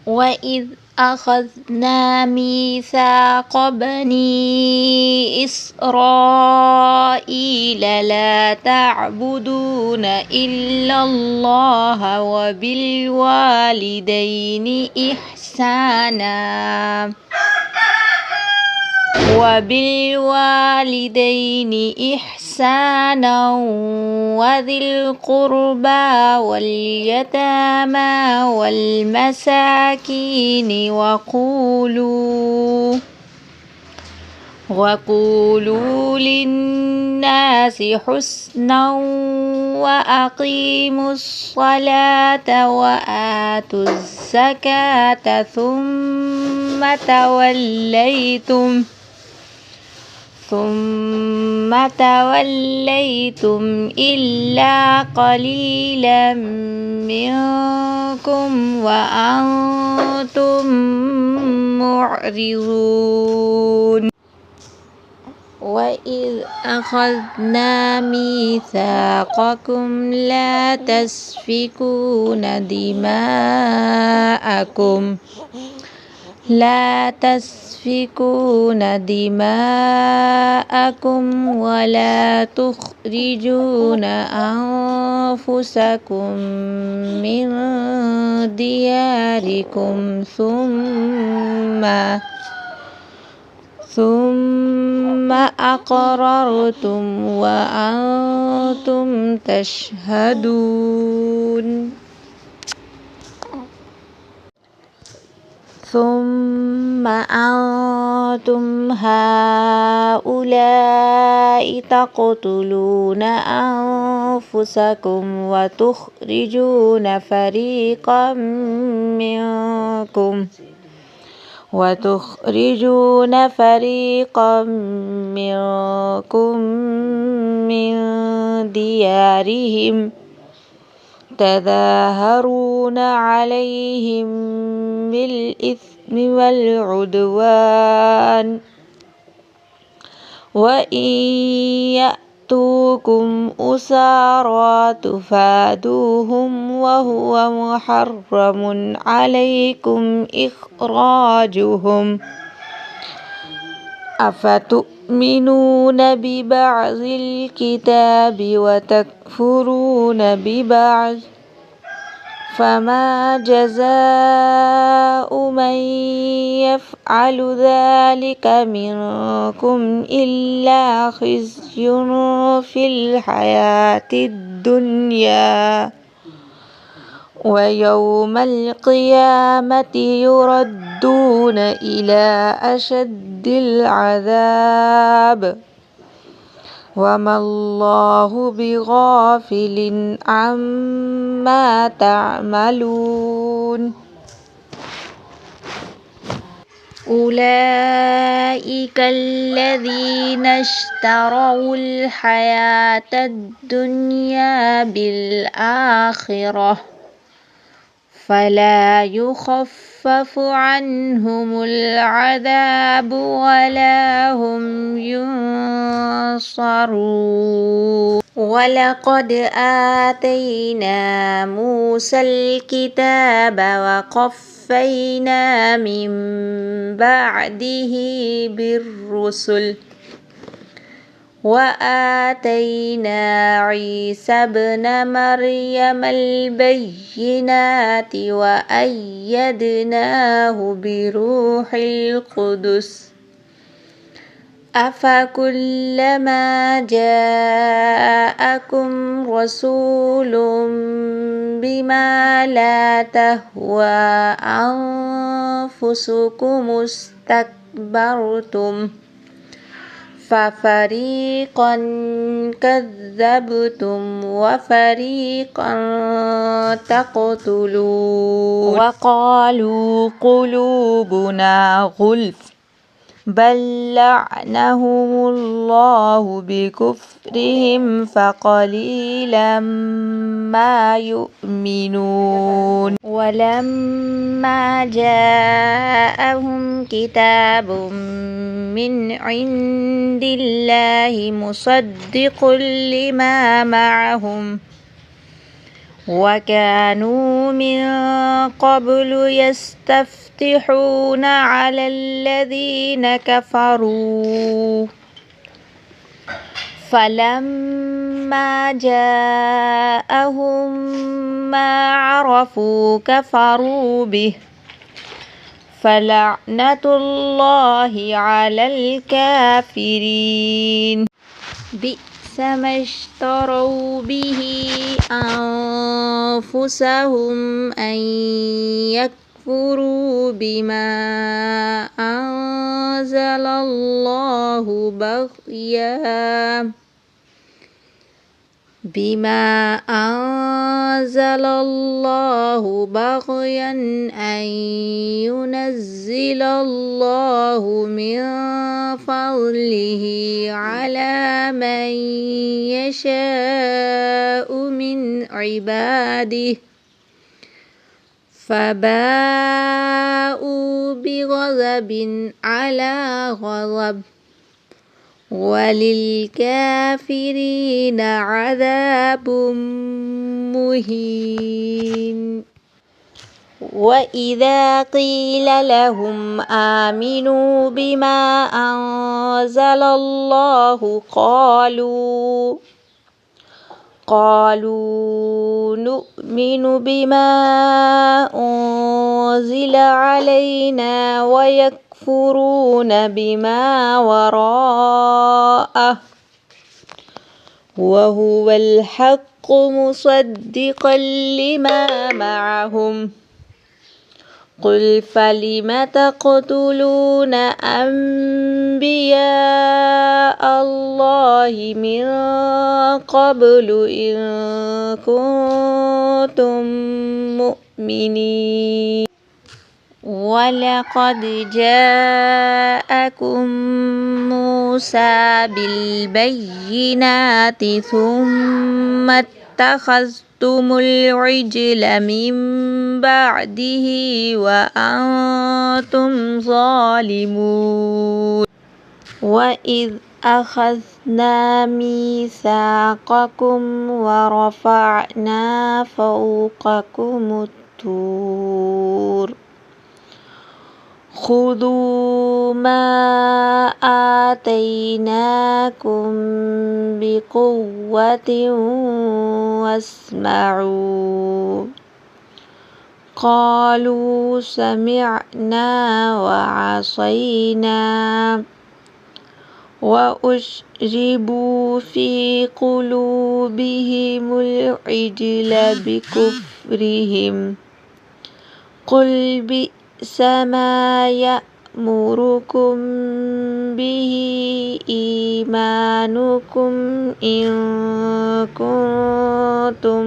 وإذ أخذنا ميثاق بني إسرائيل لا تعبدون إلا الله وبالوالدين إحسانا وذي القربى واليتامى والمساكين وقولوا للناس حسنا وأقيموا الصلاة وآتوا الزكاة ثم توليتم إلا قليلا منكم وأنتم معرضون وإذ أخذنا ميثاقكم لا تسفكون دماءكم ولا تخرجون أنفسكم من دياركم ثم أقررتم وأنتم تشهدون ثم أنتم هؤلاء تقتلون أنفسكم وتخرجون فريقا منكم من ديارهم تظاهرون عليهم بالإثم والعدوان وإن يأتوكم أسارى تفادوهم وهو محرم عليكم إخراجهم أفتؤمنون ببعض الكتاب وتكفرون ببعض فما جزاء من يفعل ذلك منكم إلا خزي في الحياة الدنيا ويوم القيامة يردون إلى أشد العذاب وما الله بغافل عما تعملون أولئك الذين اشتروا الحياة الدنيا بالآخرة فلا يخفف عنهم العذاب ولا هم ينصرون ولقد آتينا موسى الكتاب وقفينا من بعده بالرسل وآتينا عيسى ابن مريم البينات وأيدناه بروح القدس أفكلما جاءكم رسول بما لا تهوى أنفسكم استكبرتم ففريقا كذبتم وفريقا تقتلون وقالوا قلوبنا غلف بل لعنهم الله بكفرهم فقليلا ما يؤمنون ولما جاءهم كتاب من عند الله مصدق لما معهم وكانوا من قبل يستفتحون على الذين كفروا فلما جاءهم ما عرفوا كفروا به فلعنة الله على الكافرين بئس ما اشتروا به أنفسهم أن يكفروا بما أنزل الله بغيا أن ينزل الله من فضله على من يشاء من عباده فباءوا بغضب على غضب وللكافرين عذاب مهين وإذا قيل لهم آمنوا بما أنزل الله قالوا نؤمن بما أنزل علينا ويكفرون بما وراءه وهو الحق مصدقا لما معهم قل فلم تقتلون أنبياء الله من قبل إن كنتم مؤمنين ولقد جاءكم موسى بالبينات ثم اتخذتم العجل من بعده وأنتم ظالمون وإذ أخذنا ميثاقكم ورفعنا فوقكم الطور خذوا ما آتيناكم بقوة واسمعوا قالوا سمعنا وعصينا وأشربوا في قلوبهم العجل بكفرهم قل بئس ما يأمركم به إيمانكم إن كنتم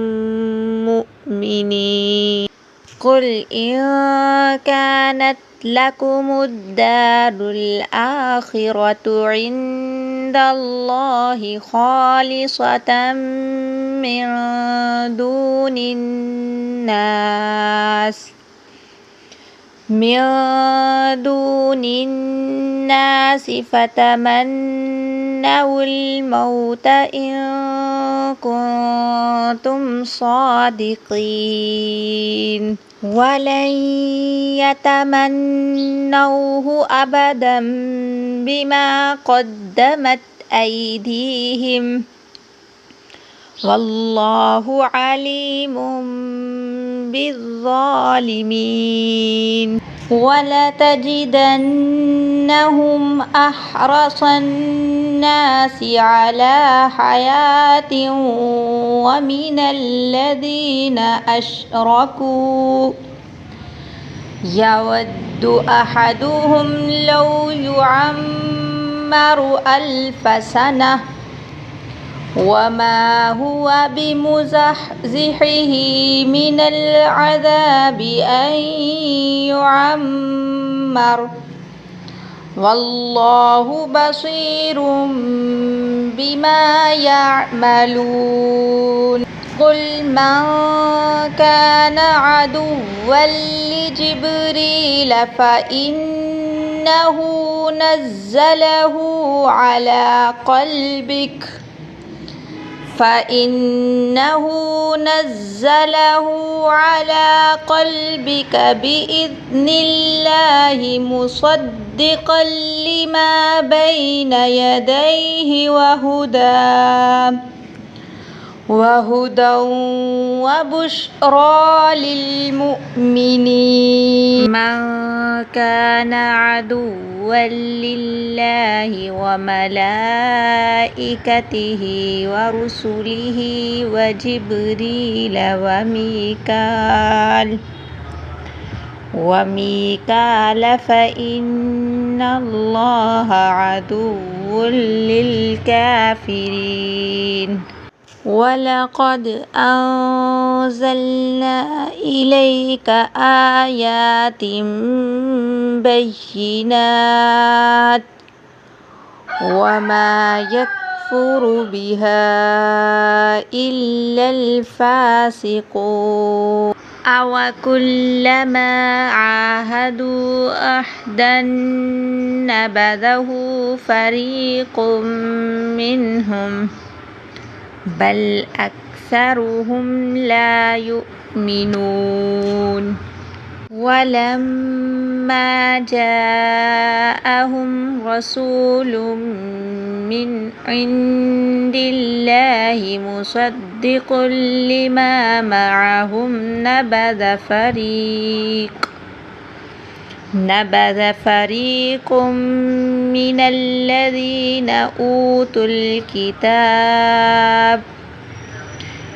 مؤمنين قل إن كانت لكم الدار الآخرة عند الله خالصة من دون الناس فتمنوا الموت إن كنتم صادقين ولن يتمنوه أبدا بما قدمت أيديهم والله عليم بالظالمين ولتجدنهم أحرص الناس على حياة ومن الذين أشركوا يود أحدهم لو يعمر 1000 سنة وما هو بمزحزحه من العذاب أن يعمر والله بصير بما يعملون قل من كان عدوا لجبريل فإنه نزله على قلبك فإنه نزله على قلبك بإذن الله مصدقا لما بين يديه وهدى وبشرى للمؤمنين. من كان عدوا لله وملائكته ورسله وجبريل وميكال فإن الله عدو للكافرين. ولقد أنزلنا إليك آيات بينات وما يكفر بها إلا الفاسقون. أوكلما عاهدوا عهدا نبذه فريق منهم بل أكثرهم لا يؤمنون. ولما جاءهم رسول من عند الله مصدق لما معهم نبذ فريق من الذين أوتوا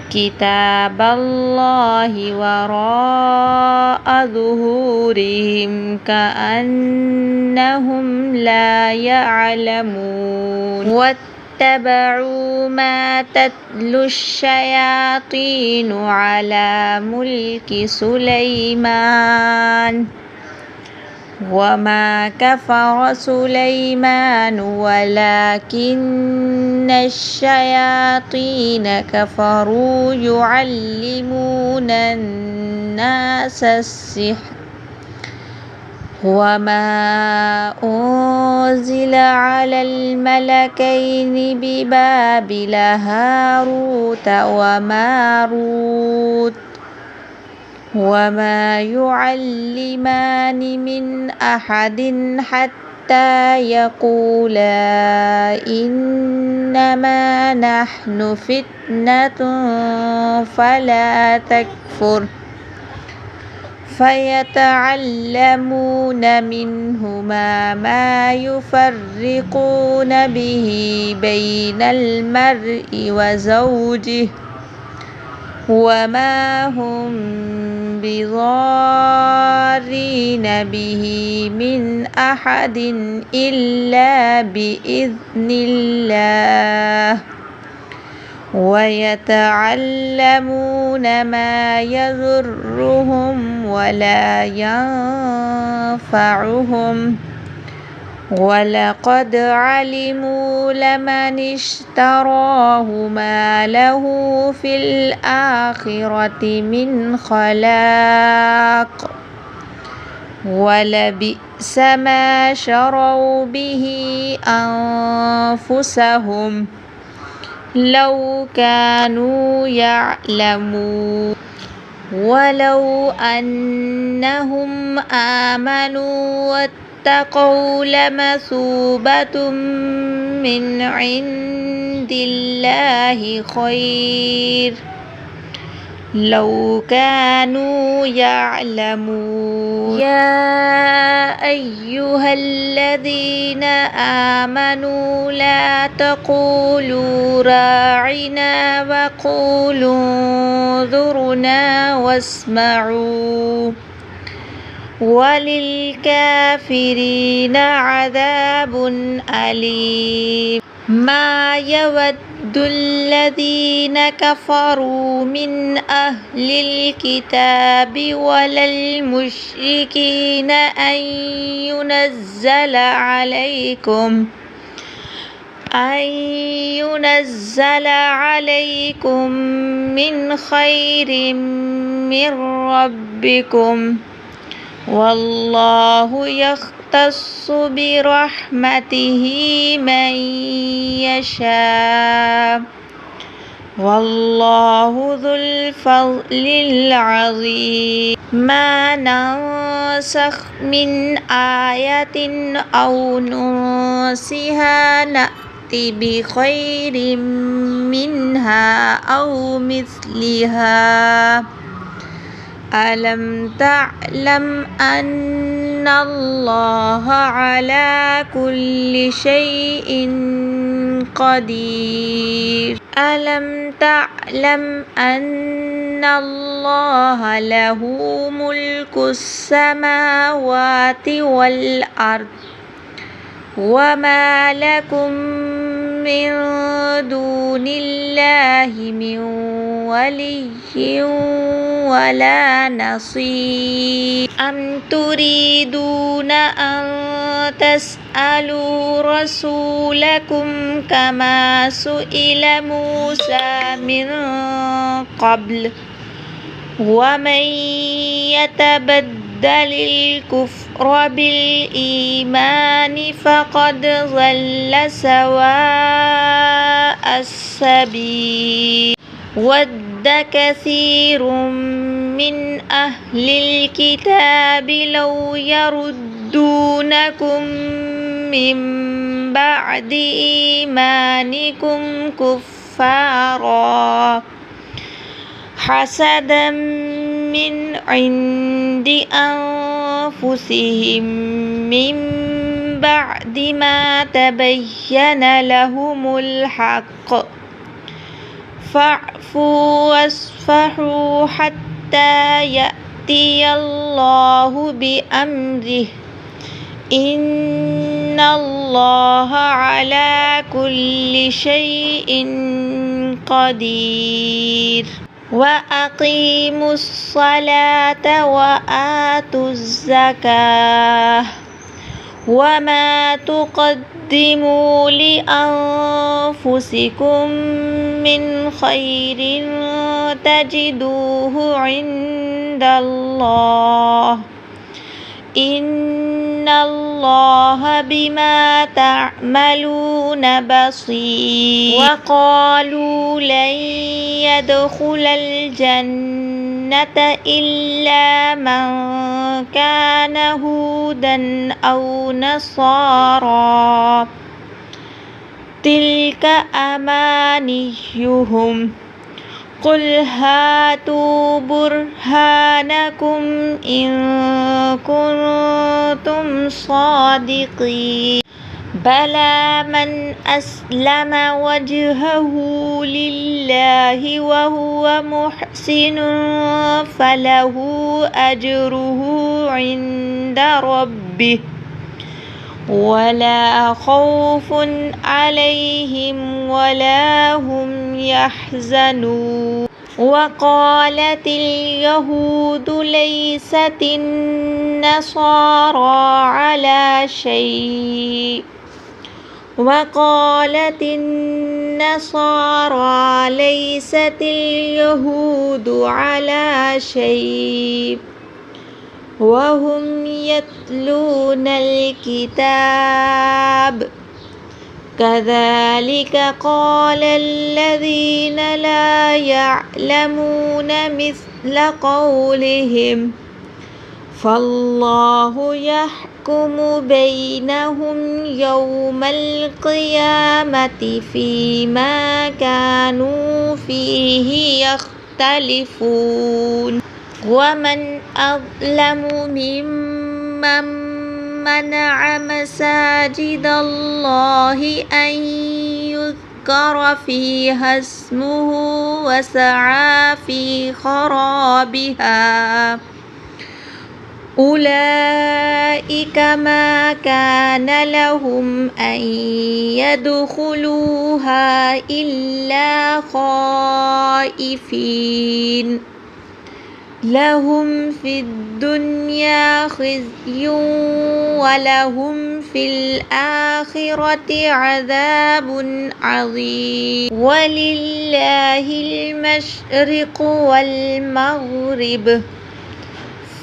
كتاب الله وراء ظهورهم كأنهم لا يعلمون. واتبعوا ما تتلو الشياطين على ملك سليمان وما كفر سليمان ولكن الشياطين كفروا يعلمون الناس السحر وما أنزل على الملكين ببابل هاروت وماروت وما يعلمان من أحد حتى يقولا إنما نحن فتنة فلا تكفر فيتعلمون منهما ما يفرقون به بين المرء وزوجه وما هم بضارين به من أحد إلا بإذن الله ويتعلمون ما يضرهم ولا ينفعهم ولقد علموا لمن اشتراه ما له في الآخرة من خلاق ولبئس ما شروا به أنفسهم لو كانوا يعلمون. ولو أنهم آمنوا واتقوا لمثوبة من عند الله خير لو كانوا يعلمون. يا أيها الذين آمنوا لا تقولوا راعنا وقولوا انظرنا واسمعوا وللكافرين عذاب أليم. ما يود الذين كفروا من أهل الكتاب ولا المشركين أن ينزل عليكم من خير من ربكم والله يختص برحمته من يشاء والله ذو الفضل العظيم ما ننسخ من آية أو ننسها نأتي بخير منها أو مثلها ألم تعلم أن الله على كل شيء قدير ألم تعلم أن الله له ملك السماوات والأرض وما لكم من دون الله من ولي ولا نصير أم تريدون أن تسألوا رسولكم كما سئل موسى من قبل ومن يتبدل الكفر بالإيمان فقد ضل سواء السبيل ود كثير من أهل الكتاب لو يردونكم من بعد إيمانكم كفارا حسدا من عند أنفسهم من بعد ما تبين لهم الحق فاعفوا واصفحوا حتى يأتي الله بأمره إن الله على كل شيء قدير وأقيموا الصلاة وآتوا الزكاة وما تقدموا لأنفسكم من خير تجدوه عند الله إن الله بما تعملون بصير وقالوا لن يدخل الجنة إلا من كان هودا أو نصارى تلك أمانيهم قل هاتوا برهانكم إن كنتم صادقين بلى من أسلم وجهه لله وهو محسن فله أجره عند ربه ولا خوف عليهم ولا هم يحزنون وقالت اليهود ليست النصارى على شيء وقالت النصارى ليست اليهود على شيء وهم يتلون الكتاب كذلك قال الذين لا يعلمون مثل قولهم فالله يحكم بينهم يوم القيامة فيما كانوا فيه يختلفون ومن أظلم ممن منع مساجد الله أن يذكر فيها اسمه وسعى في خرابها أولئك ما كان لهم أن يدخلوها إلا خائفين لهم في الدنيا خزي ولهم في الآخرة عذاب عظيم ولله المشرق والمغرب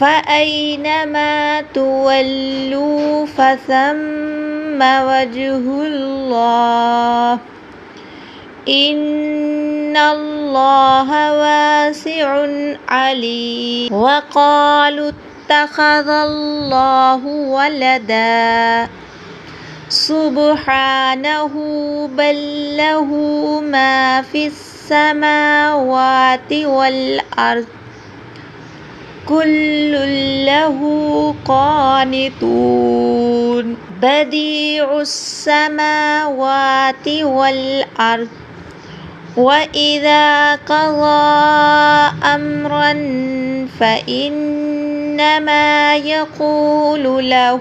فأينما تولوا فثم وجه الله إن إن الله واسع عليم وقالوا اتخذ الله ولدا سبحانه بل له ما في السماوات والأرض كل له قانتون بديع السماوات والأرض وإذا قضى أمرا فإنما يقول له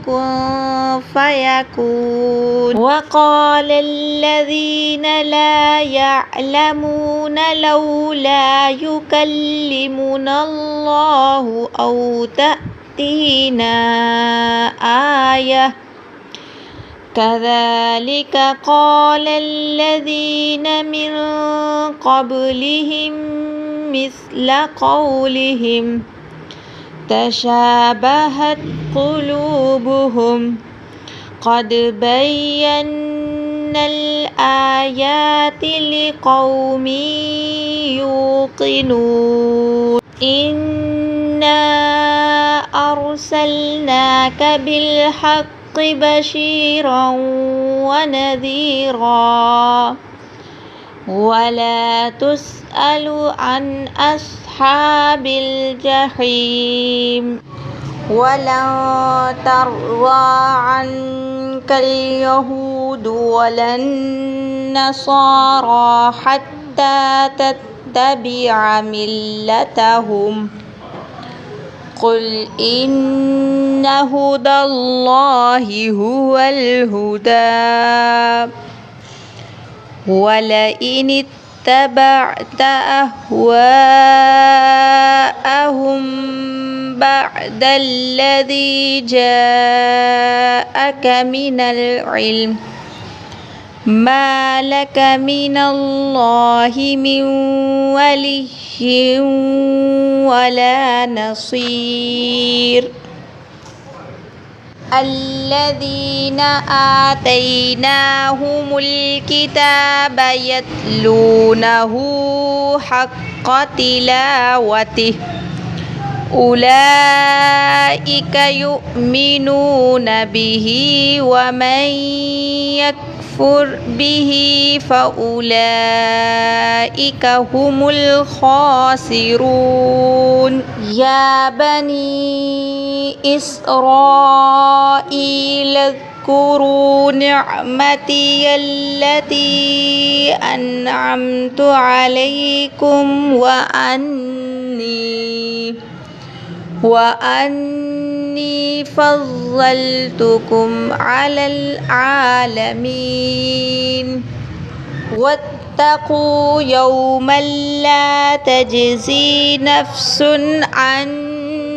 كن فيكون وقال الذين لا يعلمون لولا يكلمنا الله أو تأتينا آية كذلك قال الذين من قبلهم مثل قولهم تشابهت قلوبهم قد بينا الآيات لقوم يوقنون إنا أرسلناك بالحق بشيرا ونذيرا ولا تسأل عن أصحاب الجحيم ولن ترضى عنك اليهود ولا النصارى حتى تتبع ملتهم قل إن هدى الله هو الهدى ولئن اتبعت أهواءهم بعد الذي جاءك من العلم ما لك من الله من ولي ولا نصير الذين آتيناهم الكتاب يتلونه حق تلاوته أولئك يؤمنون به ومن يكفر به فأولئك هم الخاسرون يا بني إسرائيل اذكروا نعمتي التي أنعمت عليكم وأني فضلتكم على العالمين واتقوا يوما لا تجزي نفس عن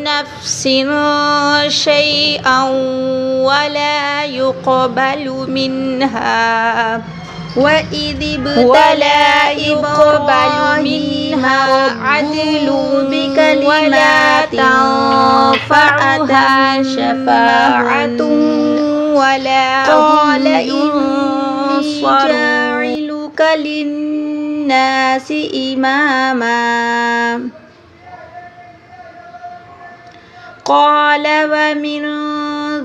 نفس شيئا ولا يقبل منها وإذ ابتلى إبراهيم عدل ولا تنفعها شفاعة ولا قال إني جاعلك للناس إماما قال ومن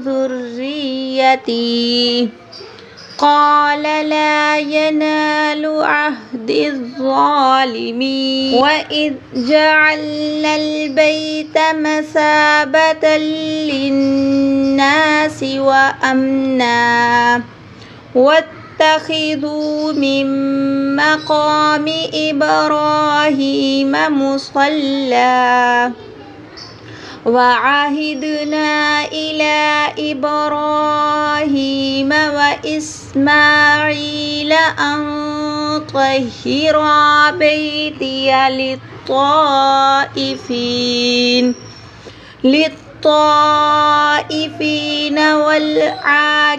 ذريتي قال لا ينال عهد الظالمين وإذ جعلنا البيت مثابة للناس وأمنا واتخذوا من مقام إبراهيم مصلى وعهدنا إلى إبراهيم وإسماعيل أن طهرا بيتي للطائفين والعاكفين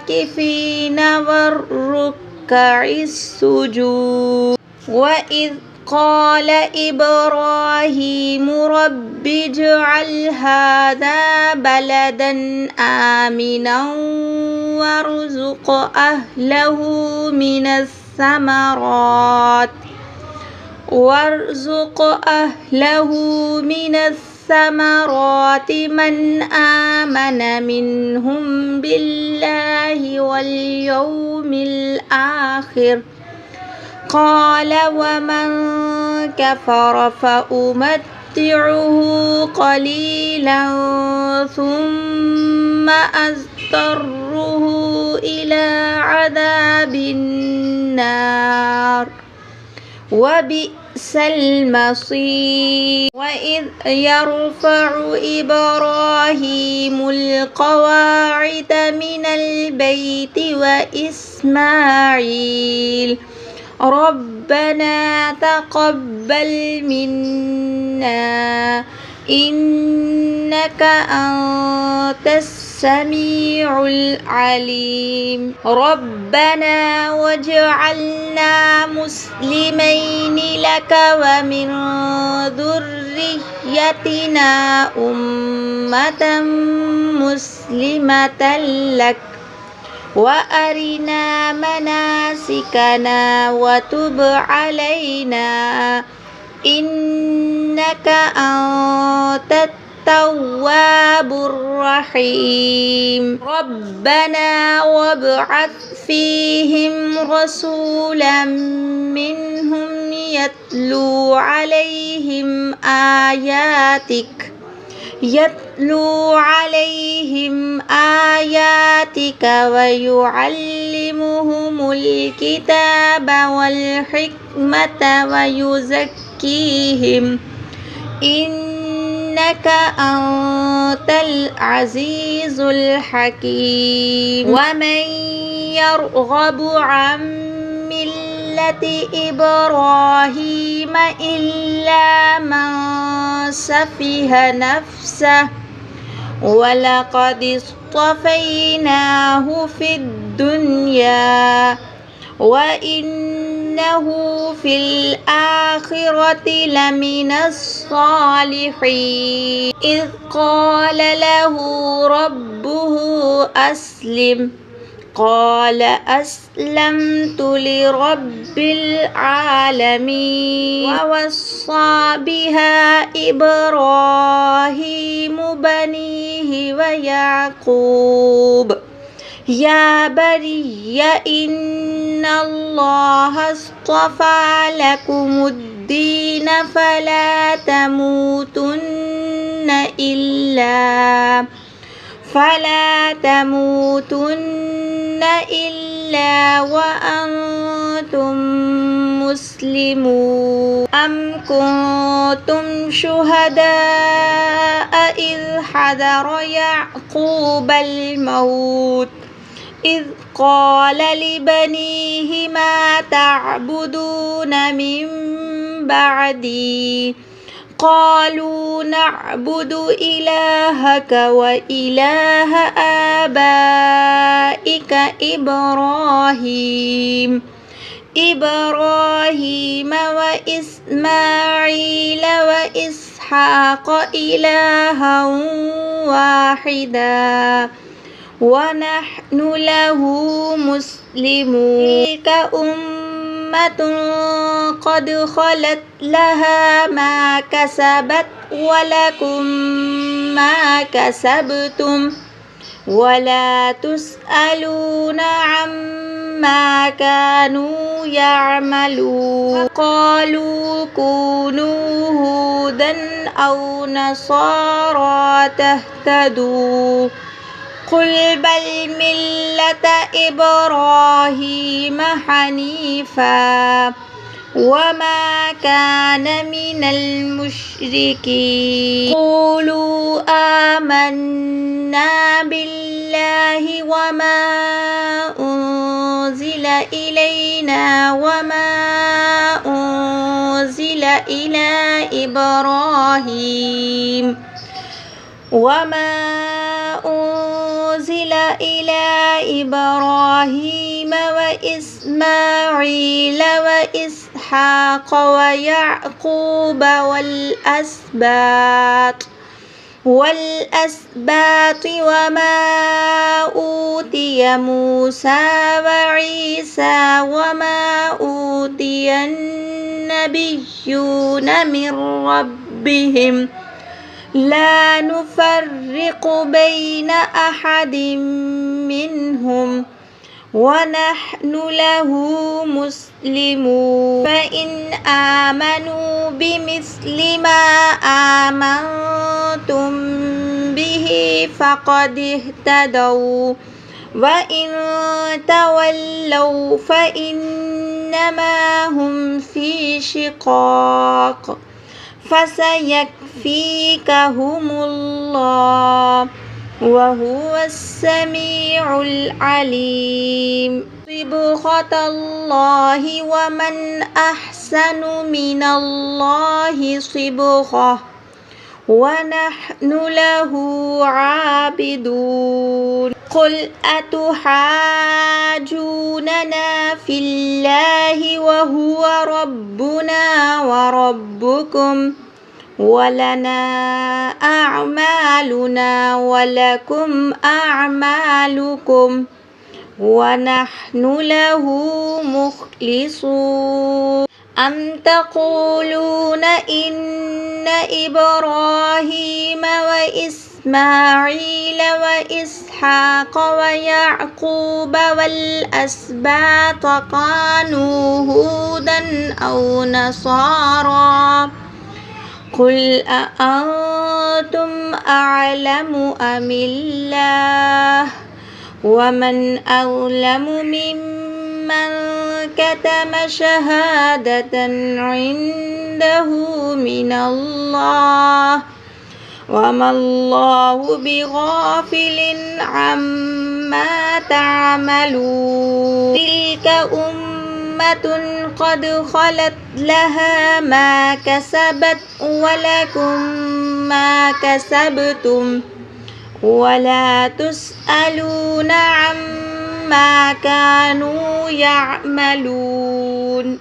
والركع السجود وإذ قال إبراهيم رب اجعل هذا بلدا آمنا وارزق أهله من الثمرات وارزق أهله من الثمرات من آمن منهم بالله واليوم الآخر قال ومن كفر فأمتعه قليلا ثم أضطره إلى عذاب النار وبئس المصير. وإذ يرفع إبراهيم القواعد من البيت وإسماعيل ربنا تقبل منا إنك أنت السميع العليم ربنا واجعلنا مسلمين لك ومن ذريتنا أمة مسلمة لك وأرنا مناسكنا وتب علينا إنك أنت التواب الرحيم ربنا وابعث فيهم رسولا منهم يتلو عليهم آياتك ويعلمهم الكتاب والحكمة ويزكيهم إنك أنت العزيز الحكيم ومن يرغب عن ملة إبراهيم إلا من سفه نفسه ولقد اصطفيناه في الدنيا وإنه في الآخرة لمن الصالحين إذ قال له ربه أسلم قال أسلمت لرب العالمين ووصى بها إبراهيم بنيه ويعقوب يا بني إن الله اصطفى لكم الدين فلا تموتن إلا وأنتم مسلمون أم كنتم شهداء إذ حضر يعقوب الموت إذ قال لبنيه ما تعبدون من بعدي قالوا نعبد إلهك وإله آبائك إبراهيم وإسماعيل وإسحاق إلها واحدا ونحن له مسلمون تلك أمة قد خلت لها ما كسبت ولكم ما كسبتم ولا تسألون عما كانوا يعملون قالوا كونوا هودا أو نصارى تهتدوا قل بل ملة إبراهيم حنيفا وما كان من المشركين قولوا آمنا بالله وما أنزل إلينا وما أنزل إلى إبراهيم وإسماعيل وإسحاق ويعقوب والأسباط وما أوتي موسى وعيسى وما أوتي النبيون النبيون من ربهم لا نفرق بين أحد منهم ونحن له مسلمون فإن آمنوا بمثل ما آمنتم به فقد اهتدوا وإن تولوا فإنما هم في شقاق فسيكفيكهم الله وهو السميع العليم صبغة الله ومن أحسن من الله صبغة ونحن له عابدون قل أتحاجوننا في الله وهو ربنا وربكم ولنا أعمالنا ولكم أعمالكم ونحن له مخلصون أم تقولون إن إبراهيم وإسماعيل وإسحاق ويعقوب والأسباط كانوا هودا أو نصارى قل أأنتم أعلم أم الله ومن أظلم ممن كتم شهادة عنده من الله وما الله بغافل عما تعملون تلك أمة قد خلت لها ما كسبت ولكم ما كسبتم ولا تسألون عما كانوا يعملون.